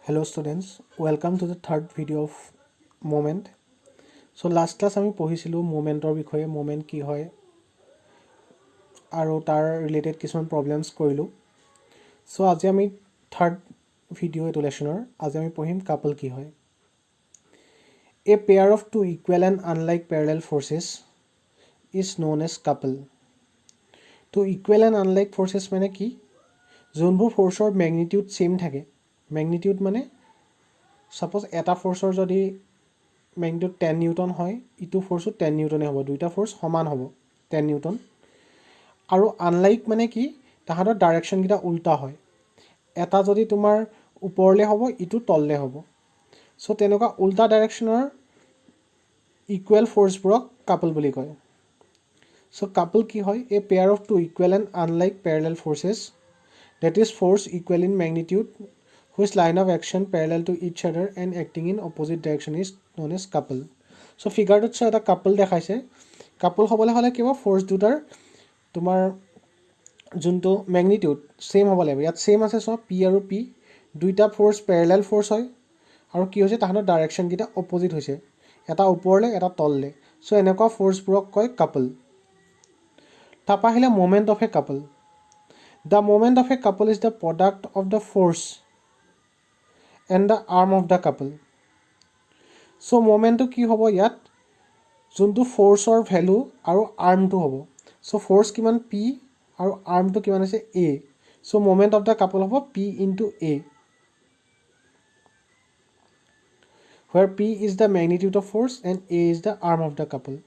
Hello students, welcome to the third video of moment. So last class আমি পঢ়িছিলো মোমেন্টৰ বিষয়ে moment কি হয় আৰু তাৰ ৰিলেটেড কিছুমান প্ৰবলেমছ কৰিলো সো আজি আমি থাৰ্ড ভিডিও এটো লেসনৰ আজি আমি পঢ়িম কাপল কি হয় A pair of two equal and unlike parallel forces is known as couple. Two equal and unlike forces মানে কি যোনবোৰ ফোৰ্সৰ ম্যাগনিটিউড সেম থাকে ম্যাগনিটিউড মানে সাপোজ এটা ফোৰ্সৰ যদি ম্যাগনিটিউড 10 নিউটন হয় ইটো ফোৰ্সও 10 নিউটনে হ'ব দুইটা ফোৰ্স সমান হ'ব 10 নিউটন আৰু আনলাইক মানে কি তাহাঁতৰ ডাইৰেকশন কিটা উল্টা হয় এটা যদি তোমাৰ ওপৰলে হ'ব ইটো তললে হ'ব সো তেনেকুৱা উল্টা ডাইৰেকশনৰ ইকুৱেল ফোৰ্সবোৰক কাপল বুলি কয় সো কাপল কি হয় a pair of two equal and unlike parallel forces that is force equal in magnitude whose line of action parallel to each other and acting in opposite direction is known as couple. So figure টোত এটা couple দেখাইছে couple হ'বলে হলে কিবা force দুটাৰ তোমাৰ যোনটো magnitude same হ'ব লাগিব ইয়াত same আছে সব p আৰু p দুইটা force parallel force হয় আৰু কি হৈছে তাহাঁতৰ ডাইৰেকশন কিটা অপোজিট হৈছে এটা ওপৰলে এটা তললে সো এনেকুৱা force বোৰক কয় couple তাপা আহিলে moment of a couple. The moment of a couple is the product of the force and the arm of the couple. So moment to ki hobo yat juntu force or value aru arm to hobo. So force kiman p aru arm to kiman ase a. So moment of the couple hobo p into a, where p is the magnitude of force and a is the arm of the couple.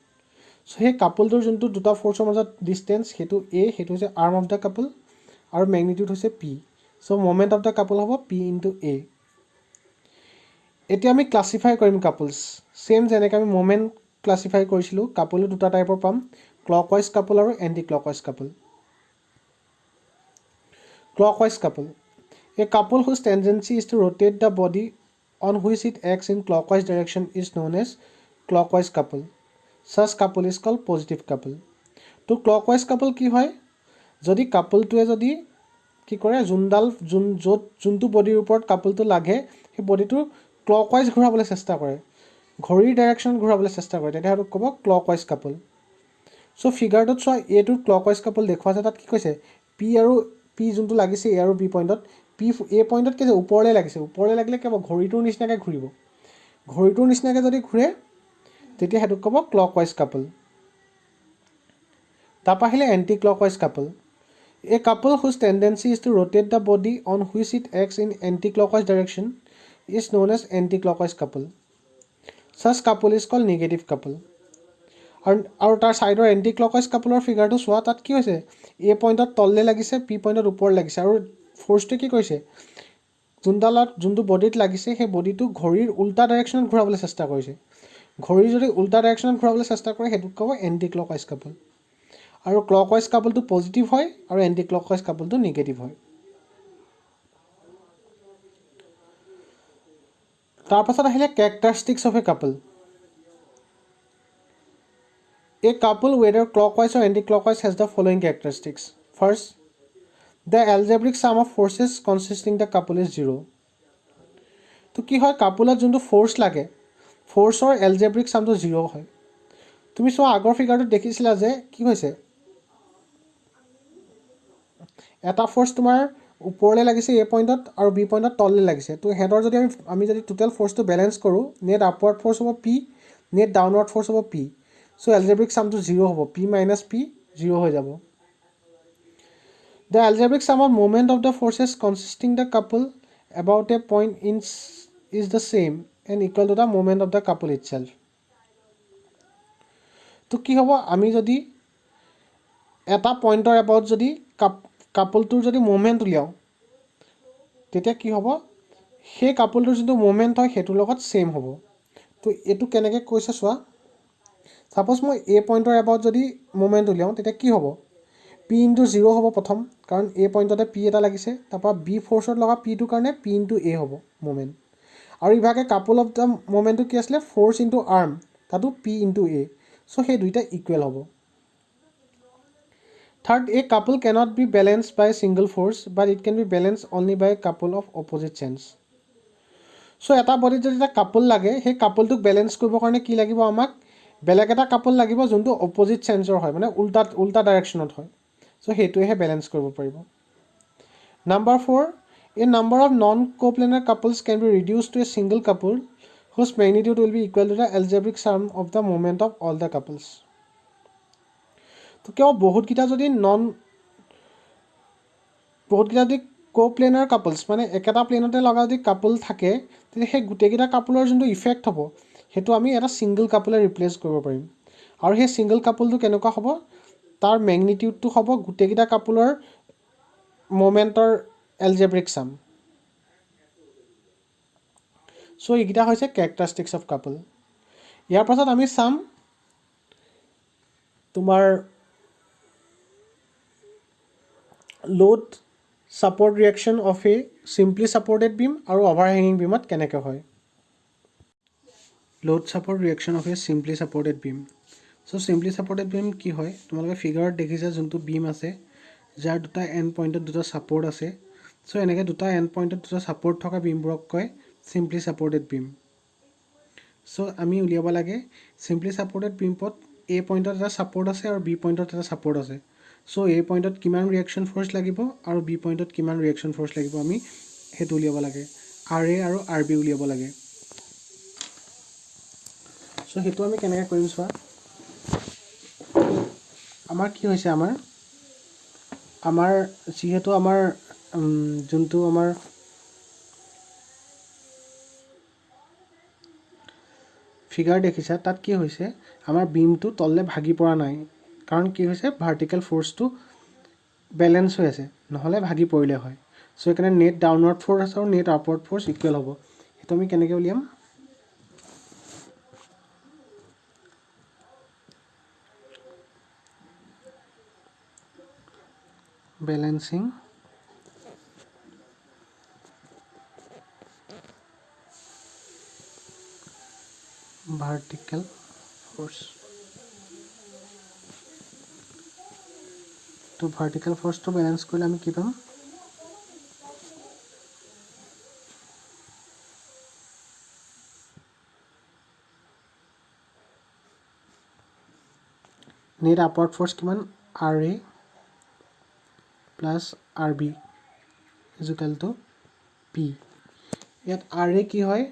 So he couple to juntu duta force or major distance hetu a hetu ase arm of the couple আৰু magnitude হৈছে p so moment of the couple হ'ব p into a এতিয়া আমি classify কৰিম couples same যেনেকৈ আমি moment classify কৰিছিলো couple দুটা টাইপৰ পাম clockwise couple আৰু anti clockwise couple clockwise couple a couple whose tendency is to rotate the body on which it acts in clockwise direction is known as clockwise couple. Such couple is called positive couple. তো clockwise couple কি হয় যদি কাপলটোৱে যদি কি কৰে জুনডাল যোনটো বডিৰ ওপৰত কাপলটো লাগে সেই বডিটো ক্লকৱাইজ ঘূৰাবলৈ চেষ্টা কৰে ঘড়ীৰ ডাইৰেকশন ঘূৰাবলৈ চেষ্টা কৰে তেতিয়া হেতু ক'ব ক্লকৱাইজ কাপল সো ফিগাৰটোত চোৱা এটো ক্লকৱাইজ কাপল দেখুৱা আছে তাত কি কৈছে পি আৰু পি যোনটো লাগিছে এ আৰু বি পইণ্টত পি এ পইণ্টত কি ওপৰলে লাগিছে ওপৰলে লাগিলে কেব ঘড়ীটোৰ নিচিনাকৈ ঘূৰিব ঘড়ীটোৰ নিচিনাকৈ যদি ঘূৰে তেতিয়া হেতু ক'ব ক্লকৱাইজ কাপল তাপা আহিলে anticlockwise couple A couple whose tendency is to rotate the body on which it acts in anti-clockwise direction is known as anti-clockwise couple. Such couple is called negative couple. আৰু তাৰ সাইডৰ anti-clockwise coupleৰ ফিগাৰটো চোৱা তাত কি হৈছে A পইণ্টত তললে লাগিছে P পইণ্টত ওপৰ লাগিছে আৰু ফোৰ্সটো কি কৰিছে যোনডালত যোনটো বডিত লাগিছে সেই বডিটো ঘড়ীৰ উল্টা ডাইৰেকশনত ঘূৰাবলৈ চেষ্টা কৰিছে ঘড়ী যদি উল্টা ডাইৰেকশনত ঘূৰাবলৈ চেষ্টা কৰে হেতু ক'ব anti-clockwise couple. আৰু ক্লকৱাইজ কাপলটো পজিটিভ হয় আৰু এন্টি ক্লকৱাইজ কাপলটো নেগেটিভ হয় তাৰ পাছত আহিলে characteristics of a couple. A couple whether clockwise or anti-clockwise has the following characteristics. First, the algebraic sum of forces consisting the couple is 0. তো কি হয় কাপলত যোনটো ফোর্স লাগে ফোৰ্সৰ algebraic sum টো 0 হয় তুমি সো আগৰ ফিগাৰটো দেখিছিলা যে কি হৈছে এটা ফোৰ্স তোমাৰ ওপৰলে লাগিছে এ পইণ্টত আৰু বি পইণ্টত তললে লাগিছে তো হেডৰ যদি আমি যদি টোটাল ফোৰ্সটো ব্যালেন্স কৰো নেট আপওয়ার্ড ফোর্স হ'ব p নেট ডাউনওয়ার্ড ফোর্স হ'ব p সো algebraic sum টো 0 হ'ব p minus p 0 হৈ যাব the algebraic sum of moment of the forces consisting the couple about a point is the same and equal to the moment of the couple itself. তো কি হ'ব আমি যদি এটা পইণ্টৰ এবাউট যদি কাপলটোৰ যদি মোমেন্ট উলিয়াও তেতিয়া কি হ'ব সেই কাপলটোৰ যোনটো মোমেন্ট হয় হেতুৰ লগত সেম হ'ব তো এটো কেনেকৈ কৈছে চোৱা সাপোজ মই এ পইণ্টৰ এবাউট যদি মোমেন্ট উলিয়াও তেতিয়া কি হ'ব p * 0 হ'ব প্ৰথম কাৰণ এ পইণ্টতে p এটা লাগিছে তাপা বি ফোৰ্সত লগা p টোৰ কাৰণে p * a হ'ব মোমেন্ট আৰু ইভাগে কাপল অফ দা মোমেন্টটো কি আছিল ফোৰ্স * আৰ্ম তাতো p * a সো সেই দুইটা ইকুৱেল হ'ব Third, a couple cannot be balanced by a single force, but it can be balanced only by a couple of opposite chains. So এটা বডিত যদি এটা couple লাগে সেই কাপলটোক বেলেঞ্চ কৰিবৰ কাৰণে কি লাগিব আমাক বেলেগ এটা কাপল লাগিব যোনটো অপজিট চেঞ্জৰ হয় মানে উল্টা ডাইৰেকশ্যনত হয় সো সেইটোহে বেলেঞ্চ কৰিব পাৰিব number 4 a number of non-coplanar couples can be reduced to a single couple whose magnitude will be equal to the algebraic sum of the moment of all the couples তো কেও বহুতকিটা যদি যদি কোপ্লেনাৰ কাপলছ মানে একেটা প্লেনতে লগা যদি কাপল থাকে তেতিয়া সেই গোটেইকেইটা কাপলৰ যোনটো ইফেক্ট হ'ব সেইটো আমি এটা ছিংগল কাপলে ৰিপ্লেচ কৰিব পাৰিম আৰু সেই ছিংগল কাপলটো কেনেকুৱা হ'ব তাৰ মেগনিটিউডটো হ'ব গোটেইকেইটা কাপলৰ মোমেন্টৰ এলজেব্ৰিক সাম সো এইকেইটা হৈছে ক্যাৰেক্টাৰিষ্টিক্স অফ কাপল ইয়াৰ পাছত আমি চাম তোমাৰ load support reaction of a simply supported beam আৰু overhanging beam কেনেকৈ হয় load support reaction of a simply supported beam so simply supported beam কি হয় তোমালোকে ফিগাৰত দেখিছা যোনটো beam আছে যাৰ দুটা এন্ড পইণ্টত দুটা সাপোৰ্ট আছে সো এনেকৈ দুটা এন্ড পইণ্টত দুটা সাপোৰ্ট থকা বিমবোৰক কয় simply supported beam সো আমি উলিয়াব লাগে simply supported beamত a পইণ্টত এটা সাপোৰ্ট আছে আৰু b পইণ্টত এটা সাপোৰ্ট আছে সো a পইণ্টত কিমান ৰিয়েকশ্যন ফোৰ্স লাগিব আৰু b পইণ্টত কিমান ৰিয়েকশ্যন ফোৰ্স লাগিব আমি হেতু উলিয়াব লাগে RA আৰু RB উলিয়াব লাগে সো হেতু আমি কেনেকৈ কৰিম চোৱা আমাৰ কি হৈছে আমাৰ যিহেতু আমাৰ যোনটো আমাৰ ফিগাৰ দেখিছা তাত কি হৈছে আমাৰ বিমটো তললে ভাগি পৰা নাই কাৰণ কি হৈছে ভাৰ্টিকেল ফোৰ্সটো বেলেন্স হৈ আছে নহলে ভাগি পৰিলে হয় সো এখানে নেট ডাউনৱাৰ্ড ফোৰ্স আছে আৰু নেট আপৱাৰ্ড ফোৰ্স ইকুৱেল হ'ব এটা আমি কেনেকৈ উলিয়াম balancing vertical force তো vertical force to balance কৰিলে আমি কি পাম net upward force কিমান RA plus RB is equal to P ইয়াত RA কি হয়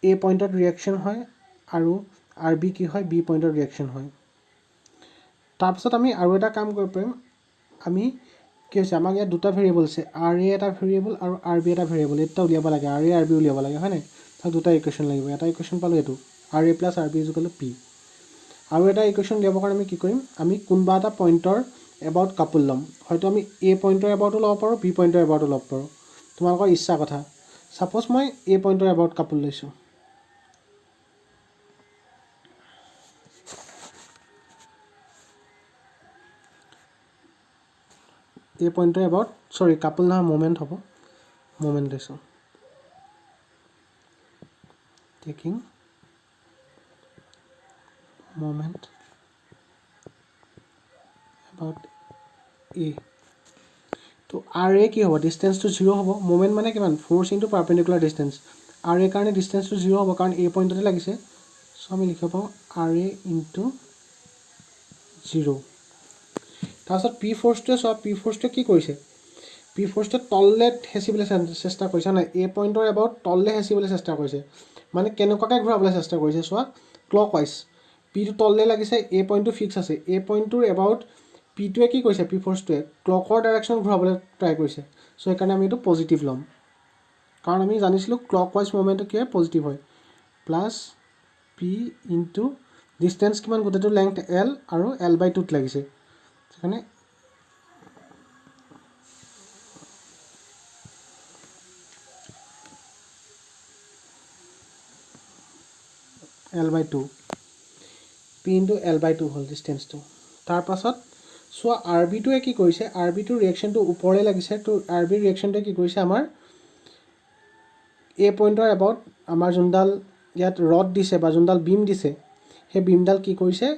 A পইণ্টত ৰিয়েকশ্যন হয় আৰু RB কি হয় B পইণ্টত ৰিয়েকশ্যন হয় তাৰপিছত আমি আৰু এটা কাম কৰিব পাৰিম আমি কি হৈছে আমাক ইয়াত দুটা ভেৰিয়েবল আছে RA এটা ভেৰিয়েবল আৰু RB এটা ভেৰিয়েবল এটা উলিয়াব লাগে RA RB উলিয়াব লাগে হয় নাই তাক দুটা ইকুৱেশ্যন লাগিব এটা ইকুৱেশ্যন পালো এটো RA plus RB is equal to P আৰু এটা ইকুৱেশ্যন দিয়াবৰ কাৰণে আমি কি কৰিম আমি কোনবা এটা পইণ্টৰ এবাউট কাপল লম হয়তো আমি A পইণ্টৰ এবাউটো ল'ব পাৰো B পইণ্টৰ এবাউটো ল'ব পাৰো তোমালোকৰ ইচ্ছা কথা সাপোজ মই A পইণ্টৰ এবাউট কাপল লৈছো A পইণ্টৰ এবাউট সৰি কাপল নহয় মোমেন্ট হ'ব মোমেন্ট লৈছো টেকিং moment about A তো RA কি হ'ব ডিসটেন্স টু 0 হ'ব মোমেন্ট মানে কিমান force into perpendicular distance RA কাৰণে ডিসটেন্স টু 0 হ'ব কাৰণ A পইণ্টতে লাগিছে সো আমি লিখিব পাওঁ RA ইনটু 0 তাৰপিছত P ফোৰ্সটোৱে সব P ফোৰ্সটোৱে কি কৰিছে P ফোৰ্সটোৱে তললে হেচিবলৈ চেষ্টা কৰিছে না A পইণ্টৰ এবাউট তললে হেচিবলৈ চেষ্টা কৰিছে মানে কেনেকুৱাকৈ ঘূৰাবলৈ চেষ্টা কৰিছে চোৱা ক্লকৱাইজ P টো তললে লাগিছে A পইণ্টটো ফিক্স আছে A পইণ্টটোৰ এবাউট P টোৱে কি কৰিছে P ফোৰ্সটোৱে ক্লকৰ ডাইৰেকশ্যন ঘূৰাবলৈ ট্ৰাই কৰিছে সো সেইকাৰণে আমি এটো পজিটিভ ল'ম কাৰণ আমি জানিছিলো ক্লকৱাইজ মোমেন্টটো কি হয় পজিটিভ হয় প্লাস P ইনটু ডিসটেন্স কিমান গোটেটো লেংথ L আৰু L/2 ত লাগিছে সেইকাৰণে L/2 P into L/2 হল ডিসটেন্সটো তাৰ পাছত সো RB টোৱে কি কৰিছে RB টো ৰিয়েকশ্যনটো ওপৰলে লাগিছে তো RB ৰিয়েকশ্যনটো কি কৰিছে আমাৰ A পইণ্টৰ এবাউট আমাৰ যোনডাল ইয়াত ৰড দিছে বা যোনডাল বিম দিছে সেই বিমডাল কি কৰিছে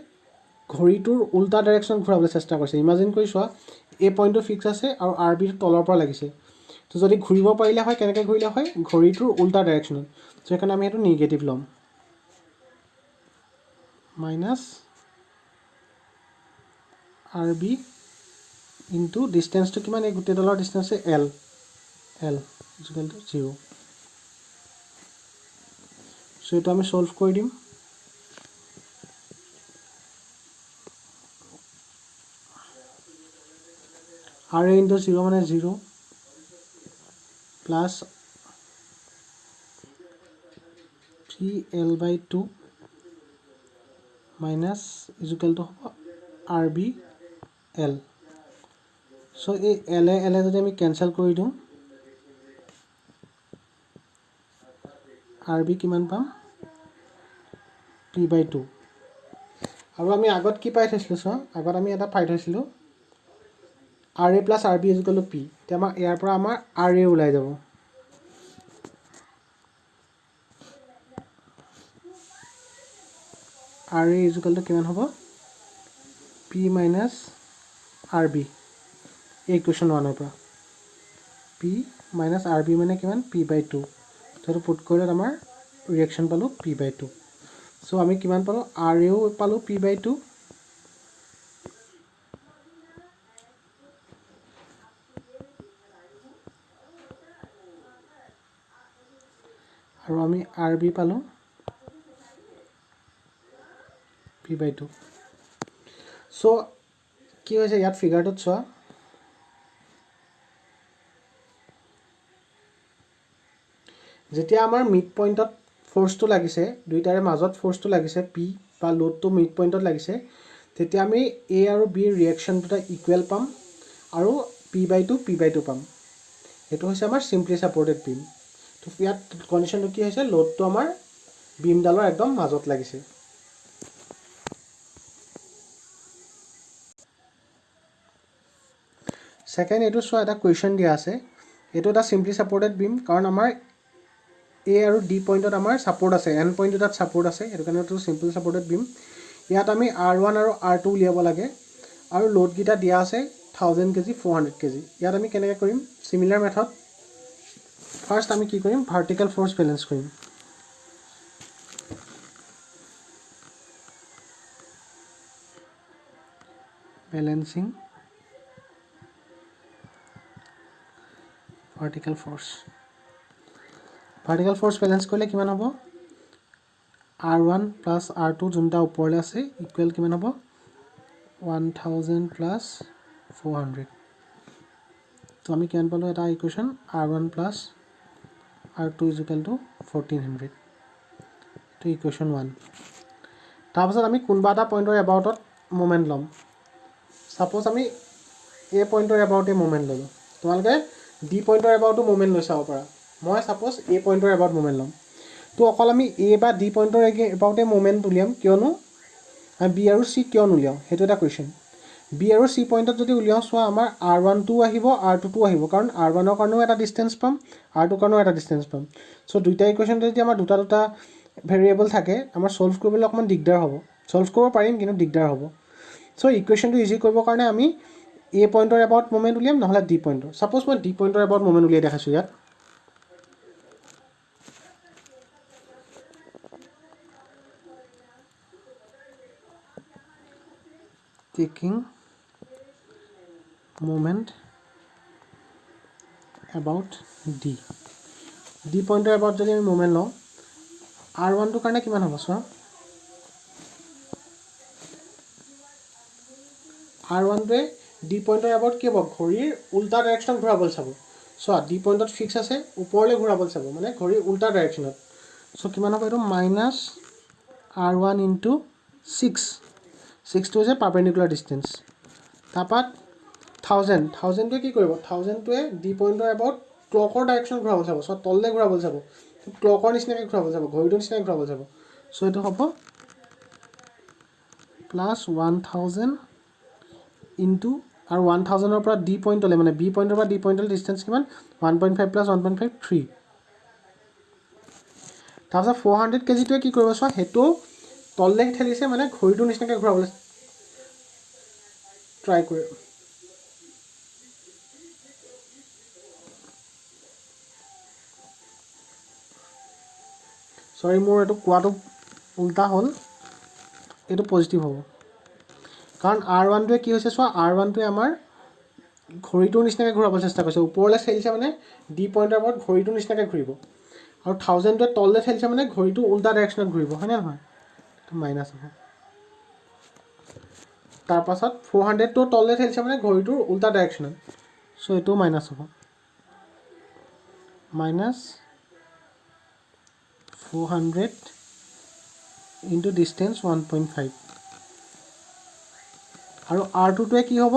ঘড়ীটোৰ উল্টা ডাইৰেকশ্যন ঘূৰাবলৈ চেষ্টা কৰিছে ইমাজিন কৰি চোৱা A পইণ্টটো ফিক্স আছে আৰু RB টো তলৰ পৰা লাগিছে তো যদি ঘূৰিব পাৰিলে হয় কেনেকৈ ঘূৰিলে হয় ঘড়ীটোৰ উল্টা ডাইৰেকশ্যনত চ' সেইকাৰণে আমি সেইটো নিগেটিভ ল'ম মাইনাছ আৰ বি ইনটু ডিষ্টেঞ্চটো কিমান এই গোটেইডালৰ ডিষ্টেঞ্চ এল ইকুৱেল টু 0 চ' এইটো আমি সলভ কৰি দিম আৰ এ ইনটু 0 মানে 0 plus 3l/2 minus equal to হ'ব আৰ বি এল চ' এই এল এ যদি আমি কেঞ্চেল কৰি দিওঁ আৰ বি কিমান পাম p/2 আৰু আমি আগত কি পাই থৈছিলোঁ চোৱা আগত আমি এটা পাই থৈছিলোঁ R A plus R B equal to P এতিয়া আমাৰ ইয়াৰ পৰা আমাৰ আৰ এ ওলাই যাব আৰ এ ইকুৱেল টু কিমান হ'ব পি মাইনাছ আৰ বি এই ইকুৱেশ্যন 1ৰ পৰা পি মাইনাছ আৰ বি মানে কিমান p/2 সেইটো পুট কৰিলে আমাৰ ৰিয়েকশ্যন পালোঁ p/2 চ' আমি কিমান পালোঁ আৰ এও পালোঁ p/2 আৰু আমি আৰ বি পালোঁ p/2 চ' কি হৈছে ইয়াত ফিগাৰটোত চোৱা যেতিয়া আমাৰ মিড পইণ্টত ফ'ৰ্চটো লাগিছে দুইটাৰে মাজত ফ'ৰ্চটো লাগিছে পি বা লোডটো মিড পইণ্টত লাগিছে তেতিয়া আমি এ আৰু বিৰ ৰিয়েকশ্যন দুটা ইকুৱেল পাম আৰু p/2 পাম এইটো হৈছে আমাৰ চিম্পলি ছাপৰ্টেড বিম তো ইয়াত কণ্ডিশ্যনটো কি হৈছে লোডটো আমাৰ বিমডালৰ একদম মাজত লাগিছে ছেকেণ্ড এইটো চোৱা এটা কুৱেশ্যন দিয়া আছে এইটো এটা চিম্পলি ছাপৰ্টেড বিম কাৰণ আমাৰ এ আৰু ডি পইণ্টত আমাৰ ছাপৰ্ট আছে এন পইণ্ট দুটাত ছাপৰ্ট আছে সেইটো কাৰণে এইটো চিম্পল ছাপৰ্টেড বিম ইয়াত আমি R1 আৰু R2 উলিয়াব লাগে আৰু লোডকেইটা দিয়া আছে 1000 kg 400 kg ইয়াত আমি কেনেকৈ কৰিম চিমিলাৰ মেথড ফাৰ্ষ্ট আমি কি কৰিম ভাৰ্টিকেল ফ'ৰ্চ বেলেঞ্চ কৰিম বেলেঞ্চিং ভাৰ্টিকেল ফ'ৰ্চ বেলেঞ্চ কৰিলে কিমান হ'ব R1 প্লাছ R2 যোনটা ওপৰলৈ আছে ইকুৱেল কিমান হ'ব 1000 প্লাছ 400 তো আমি কিমান পালোঁ এটা equation R1 plus R2 equal to 1400 এইটো ইকুৱেশ্যন 1 তাৰপাছত আমি কোনোবা এটা পইণ্টৰ এবাউটত মুভমেণ্ট ল'ম ছাপ'জ আমি এ পইণ্টৰ এবাউটে মুভমেণ্ট ল'লোঁ তোমালোকে ডি পইণ্টৰ এবাউটো মুভমেণ্ট লৈ চাব পাৰা মই ছাপ'জ এ পইণ্টৰ এবাউট মুভমেণ্ট ল'ম তো অকল আমি এ বা ডি পইণ্টৰ এবাউটে মুভমেণ্ট উলিয়াম কিয়নো আমি বি আৰু চি কিয় নুলিয়াওঁ সেইটো এটা কুৱেশ্যন বি আৰু চি পইণ্টত যদি উলিয়াওঁ চোৱা আমাৰ R1টোও আহিব R2টোও আহিব কাৰণ R1ৰ কাৰণেও এটা ডিষ্টেঞ্চ পাম R2ৰ কাৰণেও এটা ডিষ্টেঞ্চ পাম চ' দুইটা ইকুৱেশ্যনতে যদি আমাৰ দুটা ভেৰিয়েবল থাকে আমাৰ ছল্ভ কৰিবলৈ অকণমান দিগদাৰ হ'ব ছল্ভ কৰিব পাৰিম কিন্তু দিগদাৰ হ'ব চ' ইকুৱেশ্যনটো ইজি কৰিবৰ কাৰণে আমি এ পইণ্টৰ এবাউট মুভমেণ্ট উলিয়াম নহ'লে ডি পইণ্টৰ ছাপ'জ মই ডি পইণ্টৰ এবাউট মুভমেণ্ট উলিয়াই দেখাইছোঁ ইয়াত taking moment about D পইণ্টৰ এবাউট যদি আমি মুভমেণ্ট লওঁ R1টোৰ কাৰণে কিমান হ'ব চোৱা R1টোৱে ডি পইণ্টৰ এবাউট কি হ'ব ঘড়ীৰ উল্টা ডাইৰেকশ্যনত ঘূৰাবলৈ চাব চোৱা ডি পইণ্টত ফিক্স আছে ওপৰলৈ ঘূৰাবলৈ চাব মানে ঘড়ীৰ উল্টা ডাইৰেকশ্যনত চ' কিমান হ'ব এইটো মাইনাছ R1 ইনটু 6টো হৈছে পাৰপেণ্ডিকুলাৰ ডিষ্টেঞ্চ তাৰপৰা 1000টোৱে কি কৰিব 1000টোৱে ডি পইণ্টৰ এবাউট ক্লকৰ ডাইৰেকশ্যনত ঘূৰাবলৈ চাব চ' তললৈ ঘূৰাবলৈ চাব ক্লকৰ নিচিনাকৈ ঘূৰাবলৈ চাব ঘড়ীটোৰ নিচিনাকৈ ঘূৰাবলৈ চাব চ' এইটো হ'ব প্লাছ 1000 ইনটু আৰু 1000ৰ পৰা ডি পইণ্টলৈ মানে বি পইণ্টৰ পৰা ডি পইণ্টলৈ ডিষ্টেঞ্চ কিমান 1.5 প্লাছ 1.5 3 তাৰপিছত 400 kgটোৱে কি কৰিব চোৱা সেইটো তললৈ ঠেলিছে মানে ঘড়ীটোৰ নিচিনাকৈ ঘূৰাবলৈ ট্ৰাই কৰে সৰি মোৰ এইটো কোৱাটো উল্টা হ'ল, এইটো পজিটিভ হ'ব কাৰণ R1টোৱে কি হৈছে চোৱা, R1টোৱে আমাৰ ঘড়ীটোৰ নিচিনাকৈ ঘূৰাবলৈ চেষ্টা কৰিছে। ওপৰলৈ ঠেলিছে মানে ডি পইণ্টৰ ওপৰত ঘড়ীটোৰ নিচিনাকৈ ঘূৰিব, আৰু 1000টোৱে তললৈ ঠেলিছে মানে ঘড়ীটো উল্টা ডাইৰেকশ্যনত ঘূৰিব, হয়নে নহয়? এইটো মাইনাছ হ'ব। তাৰপাছত 400টো তললৈ ঠেলিছে মানে ঘড়ীটোৰ উল্টা ডাইৰেকশ্যনত, চ' এইটোও মাইনাছ হ'ব। Minus 400 into distance 1.5। আৰু R2টোৱে কি হ'ব?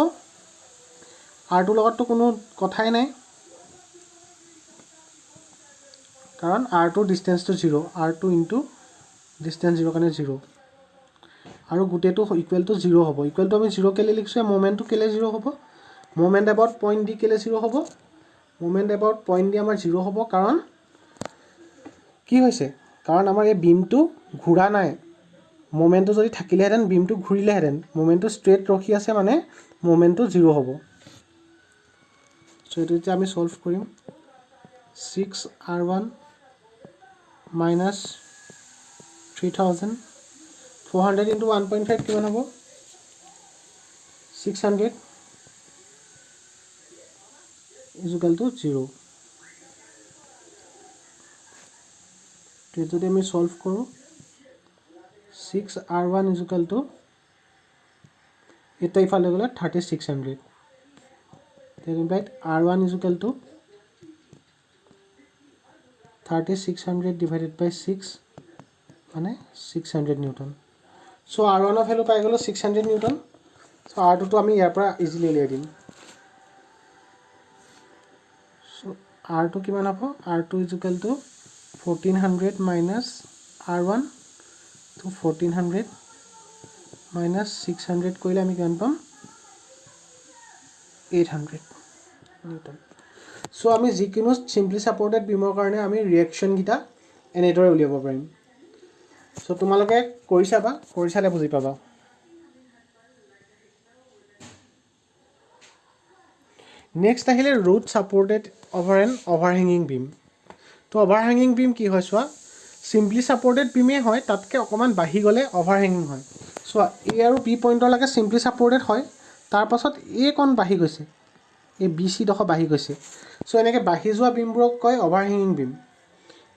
R2ৰ লগততো কোনো কথাই নাই কাৰণ R2 ডিষ্টেঞ্চটো 0, R2 ইনটু ডিষ্টেঞ্চ 0 কাৰণে 0, আৰু গোটেইটো ইকুৱেলটো 0 হ'ব। ইকুৱেলটো আমি 0 কেলৈ লিখিছোঁ? মোমেণ্টটো কেলৈ 0 হ'ব? মোমেণ্ট এবাউট পইণ্ট দি কেলৈ 0 হ'ব? মোমেণ্ট এবাউট পইণ্ট দি আমাৰ 0 হ'ব কাৰণ কি হৈছে? কাৰণ আমাৰ এই বিমটো ঘূৰা নাই। মোমেণ্টটো যদি থাকিলেহেঁতেন বিমটো ঘূৰিলেহেঁতেন, মোমেণ্টটো ষ্ট্ৰেইট ৰখি আছে মানে মোমেণ্টটো 0 হ'ব। চ' এইটো এতিয়া আমি ছল্ভ কৰিম। 6R1 মাইনাছ 3000, 400 ইনটু 1.5 কিমান হ'ব? 600 ইজুকেল টু 0। যদি আমি ছল্ভ কৰোঁ, 6R1 ইজুকেল টু এটা ইফালে গ'লে 3600। Then R1 equal to 3600 divided by 6 মানে 600 নিউটন। চ' R1ৰ ভেলু পাই গ'লোঁ 600 নিউটন। চ' R2টো আমি ইয়াৰ পৰা ইজিলি উলিয়াই দিম। চ' R2 কিমান হ'ব? R2 equal to 1400 minus R1 to 1400 minus 600 কৰিলে আমি কিমান পাম? 800 নিউটন। চ' আমি যিকোনো চিম্পলি ছাপৰ্টেড বিমৰ কাৰণে আমি ৰিয়েকশ্যনকেইটা এনেদৰে উলিয়াব পাৰিম। চ' তোমালোকে কৰি চাবা, কৰি চালে বুজি পাবা। নেক্সট আহিলে ৰুট ছাপৰ্টেড অভাৰ এন অভাৰহেঙিং বিম। তো অভাৰহেঙিং বিম কি হয় চোৱা, চিম্পলি ছাপৰ্টেড বিমেই হয়, তাতকৈ অকণমান বাঢ়ি গ'লে অভাৰহেঙিং হয়। চোৱা এ আৰু বি পইণ্টলৈকে চিম্পলি ছাপৰ্টেড হয়, তাৰপাছত এইকণ বাঢ়ি গৈছে, এই বি চি ডোখৰ বাঢ়ি গৈছে। চ' এনেকৈ বাঢ়ি যোৱা বিমবোৰক কয় অভাৰহেঙিং বিম।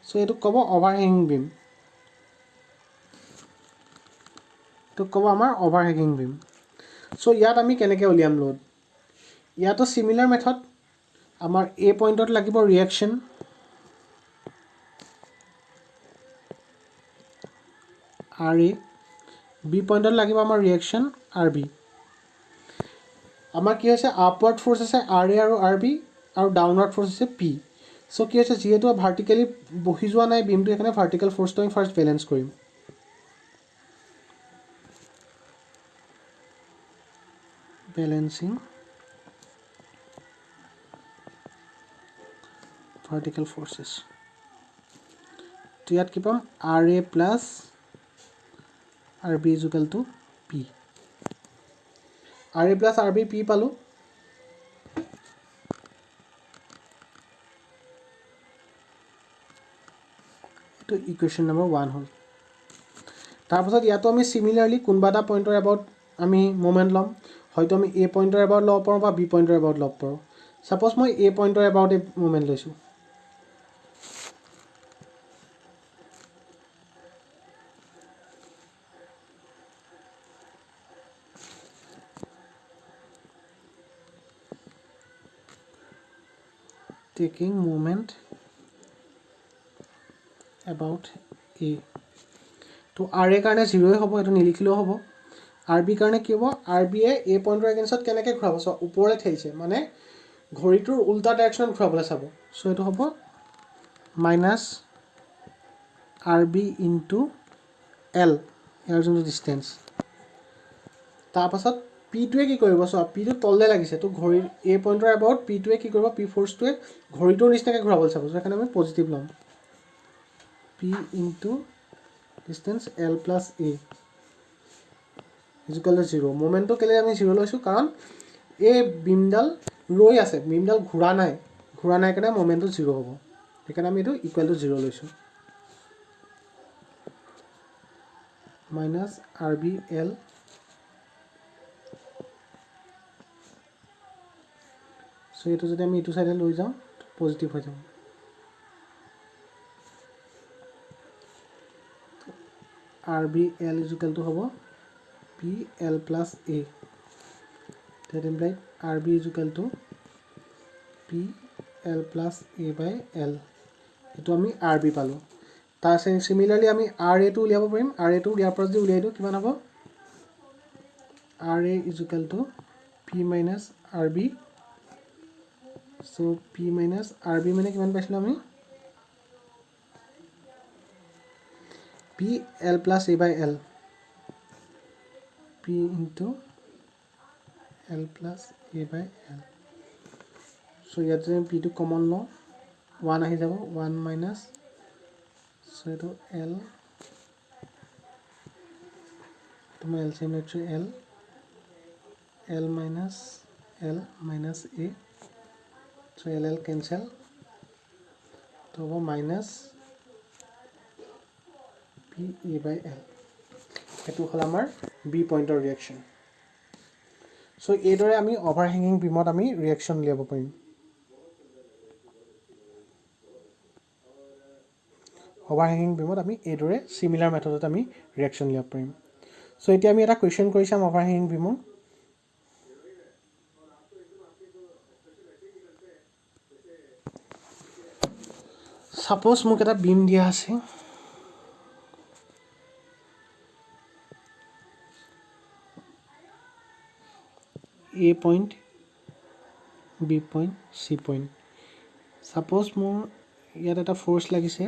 চ' এইটোক ক'ব অভাৰহেঙিং বিম, এইটোক ক'ব আমাৰ অভাৰহেঙিং বিম। চ' ইয়াত আমি কেনেকৈ উলিয়াম লোড? ইয়াতো চিমিলাৰ মেথড। আমাৰ এ পইণ্টত লাগিব ৰিয়েকশ্যন, আৰ এ, বি পইণ্টত লাগিব আমাৰ ৰিয়েকশ্যন আৰ বি। আমাৰ কি হৈছে, আপৱাৰ্ড ফ'ৰ্চ আছে আৰ এ আৰু আৰ বি, আৰু ডাউনৱাৰ্ড ফ'ৰ্চ আছে পি। চ' কি হৈছে, যিহেতু ভাৰ্টিকেলি বহি যোৱা নাই বিমটো, সেইকাৰণে ভাৰ্টিকেল ফ'ৰ্চটো আমি ফাৰ্ষ্ট বেলেঞ্চ কৰিম। Balancing vertical forces. তো ইয়াত কি পাম? R A plus R B equal to P. R A plus R B P পালোঁ। এইটো ইকুৱেশ্যন নম্বৰ 1 হ'ল। তাৰপাছত ইয়াতো আমি চিমিলাৰলি কোনোবা এটা পইণ্টৰ এবাউট আমি মুভমেণ্ট ল'ম। হয়তো আমি এ পইণ্টৰ এবাউট ল'ব পাৰোঁ বা বি পইণ্টৰ এবাউট ল'ব পাৰোঁ। ছাপ'জ মই এ পইণ্টৰ এবাউটে মুভমেণ্ট লৈছোঁ। টেকিং মুভমেণ্ট এবাউট এ। তো আৰ এ কাৰণে 0 হ'ব, এইটো নিলিখিলেও হ'ব। আৰ বিৰ কাৰণে কি হ'ব? আৰ বিয়ে এ পইণ্টৰ এগেইনষ্টত কেনেকৈ ঘূৰাব চাওক, ওপৰলৈ ঠেলিছে মানে ঘড়ীটোৰ উল্টা ডাইৰেকশ্যনত ঘূৰাবলৈ চাব। চ' এইটো হ'ব minus R B into L, ইয়াৰ যোনটো ডিষ্টেঞ্চ। তাৰপাছত পিটোৱে কি কৰিব চোৱা, পিটো তললৈ লাগিছে, তো ঘড়ীৰ এ পইণ্টৰ এবাউট পিটোৱে কি কৰিব, পি ফ'ৰ্চটোৱে ঘড়ীটোৰ নিচিনাকৈ ঘূৰাবলৈ চাব। চ' সেইকাৰণে আমি পজিটিভ ল'ম, P into distance L plus A equal to 0। মোমেণ্টটো কেলৈ আমি 0 লৈছোঁ, কাৰণ এই বিমডাল ৰৈ আছে, বিমডাল ঘূৰা নাই কাৰণে মোমেণ্টটো 0 হ'ব। সেইকাৰণে আমি এইটো ইকুৱেল টু 0 লৈছোঁ। মাইনাছ আৰ বি এল চ' এইটো যদি আমি এইটো চাইডে লৈ যাওঁ পজিটিভ হৈ যাব আৰ বি এল ইজুকেলটো হ'ব P L plus A that implied R B ইজুকেলটো P L plus A by L এইটো আমি আৰ বি পালোঁ তাৰ চিমিলাৰলি আমি আৰ এটো উলিয়াব পাৰিম আৰ এটো ইয়াৰ পৰা যদি উলিয়াই দিওঁ কিমান হ'ব আৰ এ ইজুকেলটো P minus R B so' P minus R B মানে কিমান পাইছিলোঁ আমি P L plus A by L P into L plus A by L so' ইয়াত যদি আমি পিটো কমন লওঁ 1 আহি যাব 1 মাইনাছ চ' এইটো এল তোমাৰ এল চি এম লৈছোঁ L L minus L minus A so' L L cancel তো হ'ব minus P A by L সেইটো হ'ল আমাৰ বি পইণ্টৰ ৰিয়েকশ্যন চ' এইদৰে আমি অভাৰহেঙিং বিমত আমি ৰিয়েকশ্যন উলিয়াব পাৰিম অভাৰহেঙিং বিমত আমি এইদৰে চিমিলাৰ মেথডত আমি ৰিয়েকশ্যন উলিয়াব পাৰিম চ' এতিয়া আমি এটা কুৱেশ্যন কৰি চাম অভাৰহেঙিং বিমৰ ছাপ'জ মোক এটা বিম দিয়া আছে A point B point C point supposes মোৰ ইয়াত এটা ফ'ৰ্চ লাগিছে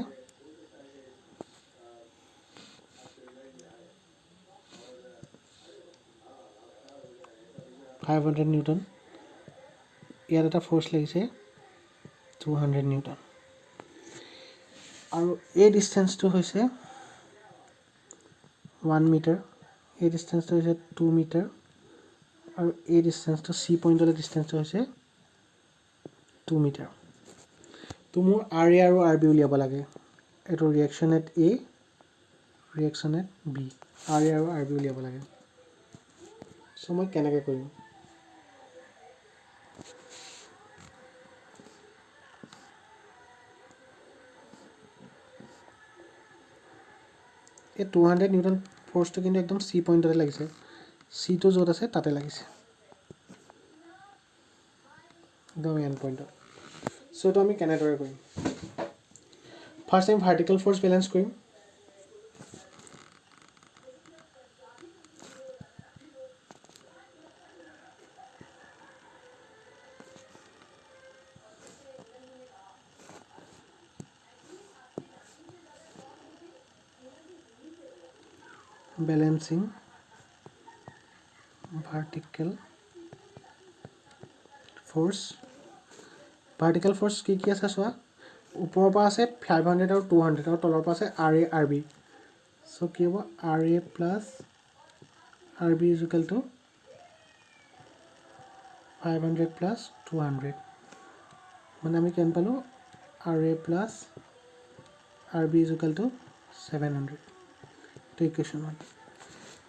$500 নিউটন ইয়াত এটা ফ'ৰ্চ লাগিছে 200 নিউটন আৰু এই ডিষ্টেঞ্চটো হৈছে 1 মিটাৰ এই ডিষ্টেঞ্চটো হৈছে 2 মিটাৰ আৰু এই ডিষ্টেঞ্চটো চি পইণ্টলৈ ডিষ্টেঞ্চটো হৈছে 2 মিটাৰ তো মোৰ আৰ এ আৰু আৰ বি উলিয়াব লাগে এইটো reaction at A reaction at B R A আৰু আৰ বি উলিয়াব লাগে চ' মই কেনেকৈ কৰিম এই 200 নিউটন ফ'ৰ্চটো কিন্তু একদম চি পইণ্টতে লাগিছে চিটো য'ত আছে তাতে লাগিছে একদম এণ্ড পইণ্টত চ' এইটো আমি কেনেদৰে কৰিম ফাৰ্ষ্ট আমি ভাৰ্টিকেল ফ'ৰ্চ বেলেঞ্চ কৰিম balancing vertical force কি কি আছে চোৱা ওপৰৰ পৰা আছে 500 আৰু 200 আৰু তলৰ পৰা আছে R A R B so' কি হ'ব R A plus R B equal to 500 plus 200 মানে আমি কিমান পালোঁ R A plus R B equal to 700 এইটো ইকুৱেশ্যন 1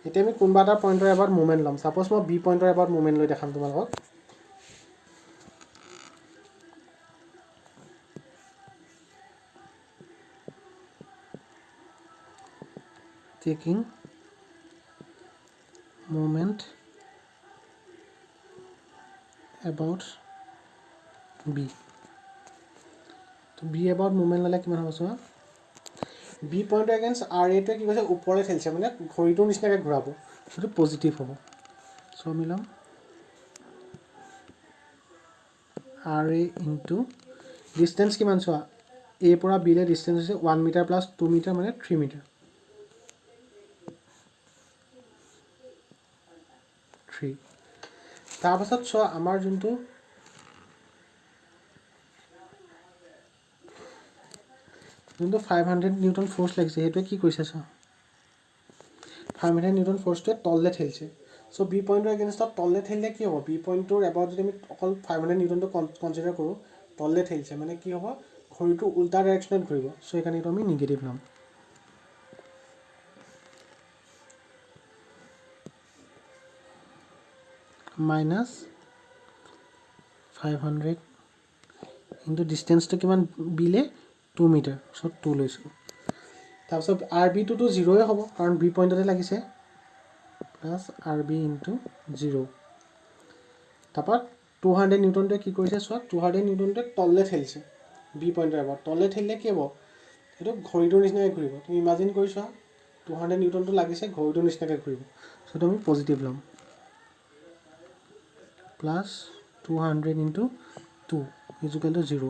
এতিয়া আমি কোনোবা এটা পইণ্টৰ এবাৰ মুভমেণ্ট ল'ম ছাপ'জ মই বি পইণ্টৰ এবাৰ মুভমেণ্ট লৈ দেখাম তোমালোকক taking moment about B তো B about moment ল'লে কিমান হ'ব চোৱা বি পইণ্টৰ এগেইনষ্ট আৰ এটোৱে কি কৈছে ওপৰলৈ ঠেলিছে মানে ঘড়ীটোৰ নিচিনাকৈ ঘূৰাব সেইটো পজিটিভ হ'ব চ' আমি ল'ম আৰ এ ইনটু ডিষ্টেঞ্চ কিমান চোৱা এৰ পৰা বিলৈ ডিষ্টেঞ্চ হৈছে 1 মিটাৰ প্লাছ 2 মিটাৰ মানে 3 মিটাৰ 3 তাৰপাছত চোৱা আমাৰ যোনটো যোনটো 500 নিউটন ফ'ৰ্চ লাগিছে সেইটোৱে কি কৰিছে চোৱা 500 নিউটন ফ'ৰ্চটোৱে তললৈ ঠেলিছে চ' বি পইণ্টৰ এগেইনষ্টত তললৈ ঠেলিলে কি হ'ব বি পইণ্টটোৰ এবাউট যদি আমি অকল 500 নিউটনটো কনচিডাৰ কৰোঁ তললৈ ঠেলিছে মানে কি হ'ব ঘড়ীটো উল্টা ডাইৰেকশ্যনত ঘূৰিব চ' সেইকাৰণে এইটো আমি নিগেটিভ ল'ম মাইনাছ 500 ইনটু ডিষ্টেঞ্চটো কিমান বিলে 2 মিটাৰ চ' 2 লৈছোঁ তাৰপিছত আৰ বিটোতো জিৰ'য়ে হ'ব কাৰণ বি পইণ্টতে লাগিছে প্লাছ আৰ বি ইনটু 0 তাৰপৰা 200 নিউটনটোৱে কি কৰিছে চোৱা 200 নিউটনটোৱে তললৈ ঠেলিছে বি পইণ্টৰ পৰা তললৈ ঠেলিলে কি হ'ব সেইটো ঘড়ীটোৰ নিচিনাকৈ ঘূৰিব তুমি ইমাজিন কৰি চোৱা 200 নিউটনটো লাগিছে ঘড়ীটোৰ নিচিনাকৈ ঘূৰিব চ' তুমি পজিটিভ ল'ম প্লাছ 200 ইনটু 2 ইজুকেল টু 0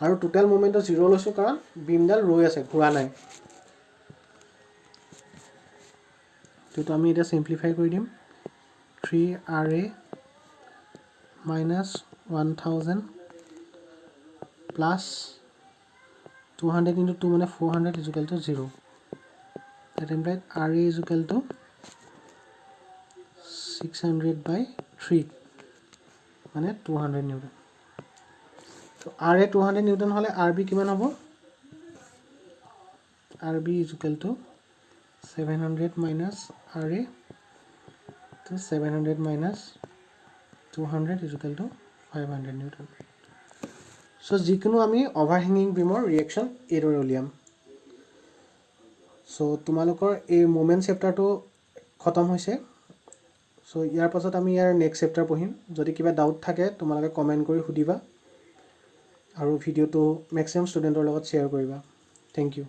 আৰু টোটেল মুভমেণ্টটো 0 লৈছোঁ কাৰণ বিমডাল ৰৈ আছে ঘূৰা নাই তো আমি এটা সিম্পলিফাই কৰি দিম 3RA minus 1000 plus 200 into 2 মানে 400 is equal to 0 that implies RA is equal to 600 by 3 মানে 200 নিউটন তো RA 200 নিউটন হলে RB কিমান হ'ব RB is equal to 700 minus RA to 700 minus 200 is equal to 500 Newton চ' যিকোনো আমি অভাৰহেঙিং বিমৰ ৰিয়েকশ্যন এইদৰে উলিয়াম চ' তোমালোকৰ এই মুভমেণ্ট চেপ্টাৰটো খতম হৈছে চ' ইয়াৰ পাছত আমি ইয়াৰ নেক্সট চেপ্টাৰ পঢ়িম যদি কিবা ডাউট থাকে তোমালোকে কমেণ্ট কৰি সুধিবা আৰু ভিডিঅ'টো মেক্সিমাম ষ্টুডেণ্টৰ লগত শ্বেয়াৰ কৰিবা থেংক ইউ